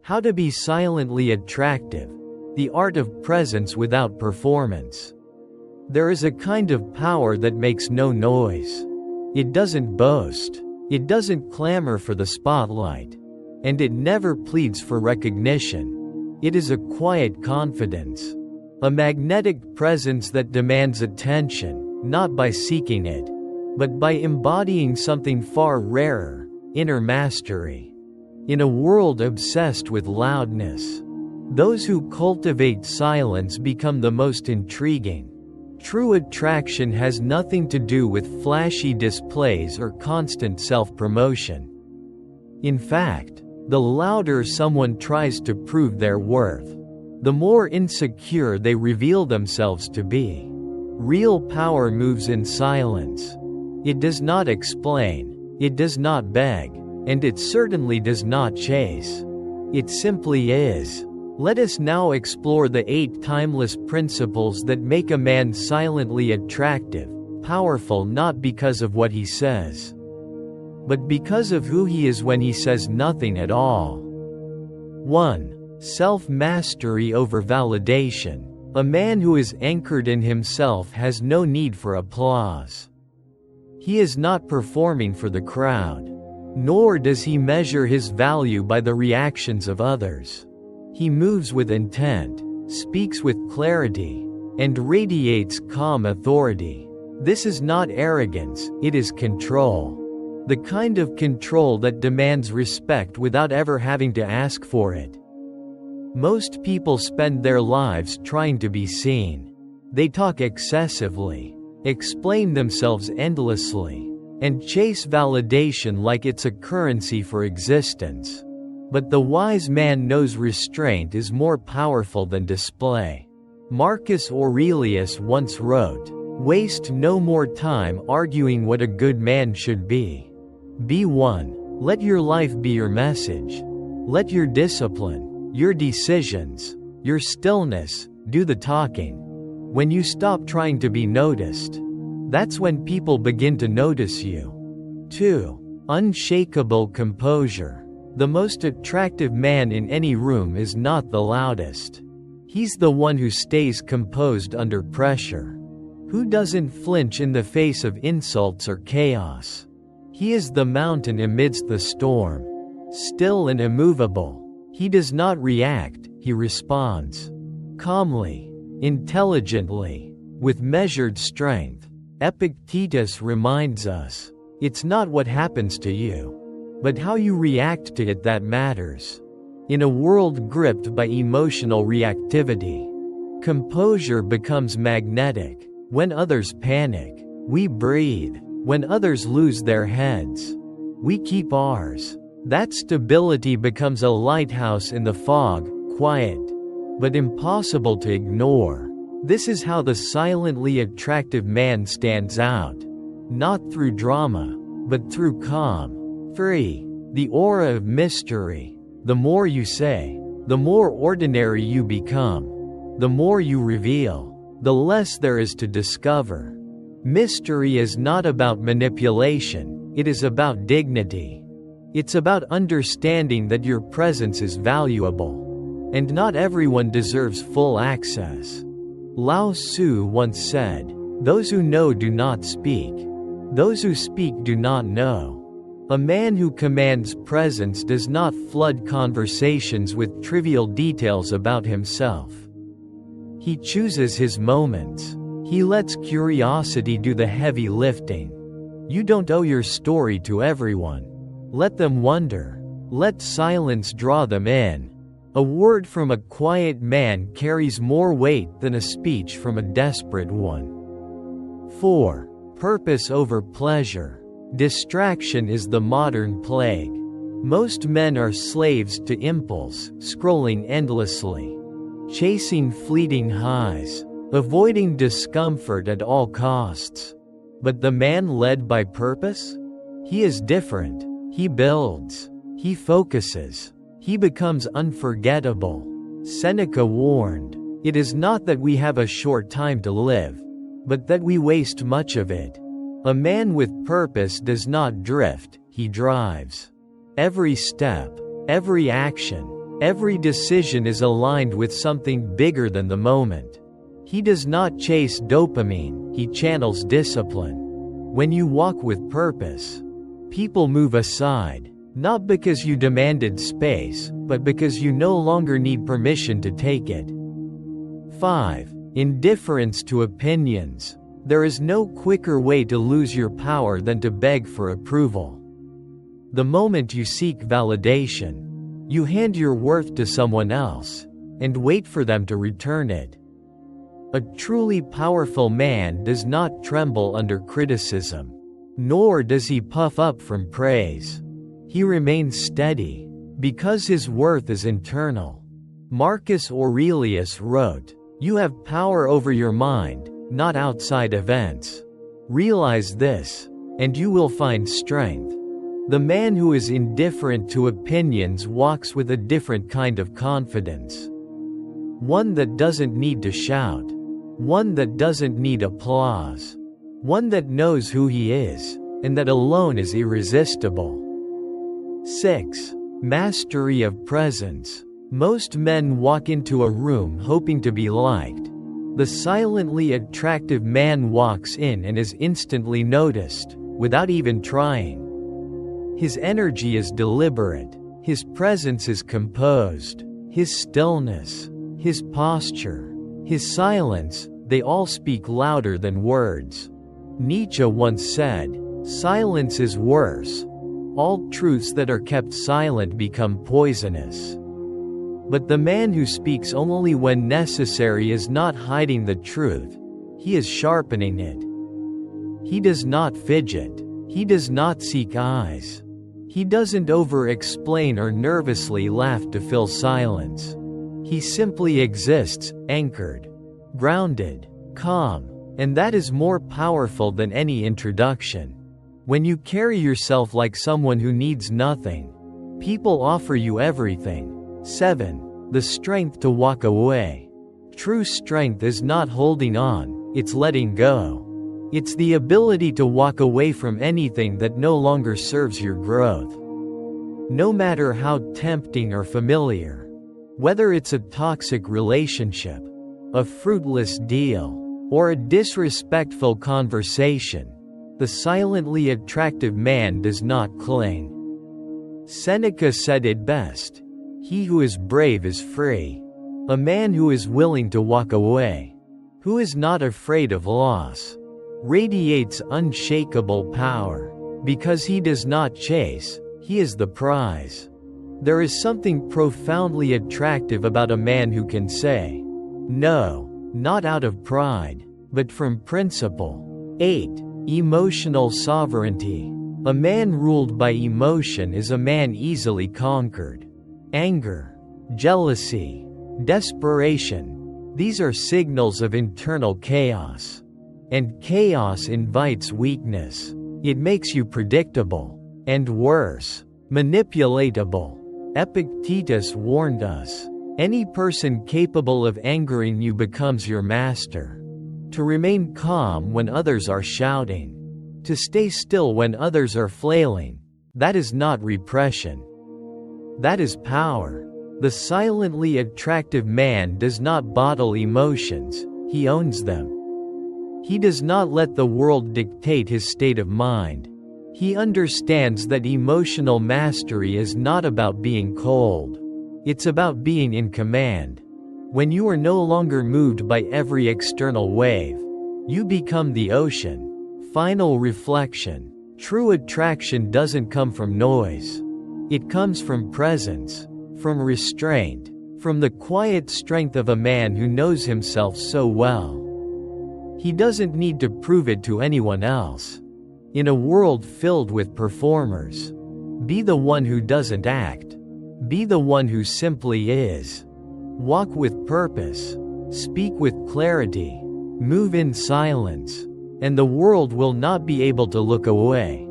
How to be silently attractive. The art of presence without performance. There is a kind of power that makes no noise. It doesn't boast. It doesn't clamor for the spotlight. And it never pleads for recognition. It is a quiet confidence. A magnetic presence that demands attention, not by seeking it, but by embodying something far rarer, inner mastery. In a world obsessed with loudness, those who cultivate silence become the most intriguing. True attraction has nothing to do with flashy displays or constant self-promotion. In fact, the louder someone tries to prove their worth, the more insecure they reveal themselves to be. Real power moves in silence. It does not explain, it does not beg, and it certainly does not chase. It simply is. Let us now explore the 8 timeless principles that make a man silently attractive, powerful not because of what he says, but because of who he is when he says nothing at all. 1. Self-mastery over validation. A man who is anchored in himself has no need for applause. He is not performing for the crowd, nor does he measure his value by the reactions of others. He moves with intent, speaks with clarity, and radiates calm authority. This is not arrogance, it is control. The kind of control that demands respect without ever having to ask for it. Most people spend their lives trying to be seen. They talk excessively, explain themselves endlessly, and chase validation like it's a currency for existence. But the wise man knows restraint is more powerful than display. Marcus Aurelius once wrote, "Waste no more time arguing what a good man should be. Be one. Let your life be your message. Let your discipline, your decisions, your stillness, do the talking. When you stop trying to be noticed, that's when people begin to notice you." 2. Unshakable composure. The most attractive man in any room is not the loudest. He's the one who stays composed under pressure. Who doesn't flinch in the face of insults or chaos. He is the mountain amidst the storm. Still and immovable. He does not react, he responds. Calmly, intelligently, with measured strength. Epictetus reminds us, it's not what happens to you, but how you react to it that matters. In a world gripped by emotional reactivity, composure becomes magnetic. When others panic, we breathe. When others lose their heads, we keep ours. That stability becomes a lighthouse in the fog, quiet, but impossible to ignore. This is how the silently attractive man stands out. Not through drama, but through calm. 3. The aura of mystery. The more you say, the more ordinary you become. The more you reveal, the less there is to discover. Mystery is not about manipulation, it is about dignity. It's about understanding that your presence is valuable, and not everyone deserves full access. Lao Tzu once said, "Those who know do not speak. Those who speak do not know." A man who commands presence does not flood conversations with trivial details about himself. He chooses his moments. He lets curiosity do the heavy lifting. You don't owe your story to everyone. Let them wonder. Let silence draw them in. A word from a quiet man carries more weight than a speech from a desperate one. 4. Purpose over pleasure. Distraction is the modern plague. Most men are slaves to impulse, scrolling endlessly, chasing fleeting highs, avoiding discomfort at all costs. But the man led by purpose? He is different. He builds. He focuses. He becomes unforgettable. Seneca warned, "It is not that we have a short time to live, but that we waste much of it." A man with purpose does not drift, he drives. Every step, every action, Every decision is aligned with something bigger than the moment. He does not chase dopamine, he channels discipline. When you walk with purpose, people move aside, not because you demanded space, but because you no longer need permission to take it. 5. Indifference to opinions. There is no quicker way to lose your power than to beg for approval. The moment you seek validation, you hand your worth to someone else, and wait for them to return it. A truly powerful man does not tremble under criticism, nor does he puff up from praise. He remains steady, because his worth is internal. Marcus Aurelius wrote, "You have power over your mind, not outside events. Realize this, and you will find strength." The man who is indifferent to opinions walks with a different kind of confidence. One that doesn't need to shout. One that doesn't need applause. One that knows who he is, and that alone is irresistible. 6. Mastery of presence. Most men walk into a room hoping to be liked. The silently attractive man walks in and is instantly noticed, without even trying. His energy is deliberate, his presence is composed, his stillness, his posture, his silence, they all speak louder than words. Nietzsche once said, "Silence is worse. All truths that are kept silent become poisonous." But the man who speaks only when necessary is not hiding the truth, he is sharpening it. He does not fidget, he does not seek eyes. He doesn't over-explain or nervously laugh to fill silence. He simply exists, anchored, grounded, calm, and that is more powerful than any introduction. When you carry yourself like someone who needs nothing, people offer you everything. 7. The strength to walk away. True strength is not holding on, it's letting go. It's the ability to walk away from anything that no longer serves your growth. No matter how tempting or familiar. Whether it's a toxic relationship, a fruitless deal, or a disrespectful conversation, the silently attractive man does not cling. Seneca said it best, "He who is brave is free." A man who is willing to walk away, who is not afraid of loss, radiates unshakable power. Because he does not chase, he is the prize. There is something profoundly attractive about a man who can say, "No," not out of pride, but from principle. 8. Emotional sovereignty. A man ruled by emotion is a man easily conquered. Anger, jealousy, desperation. These are signals of internal chaos. And chaos invites weakness. It makes you predictable. And worse, manipulatable. Epictetus warned us, "Any person capable of angering you becomes your master." To remain calm when others are shouting. To stay still when others are flailing. That is not repression. That is power. The silently attractive man does not bottle emotions, he owns them. He does not let the world dictate his state of mind. He understands that emotional mastery is not about being cold. It's about being in command. When you are no longer moved by every external wave, you become the ocean. Final reflection. True attraction doesn't come from noise. It comes from presence, from restraint, from the quiet strength of a man who knows himself so well. He doesn't need to prove it to anyone else. In a world filled with performers, be the one who doesn't act. Be the one who simply is. Walk with purpose. Speak with clarity. Move in silence. And the world will not be able to look away.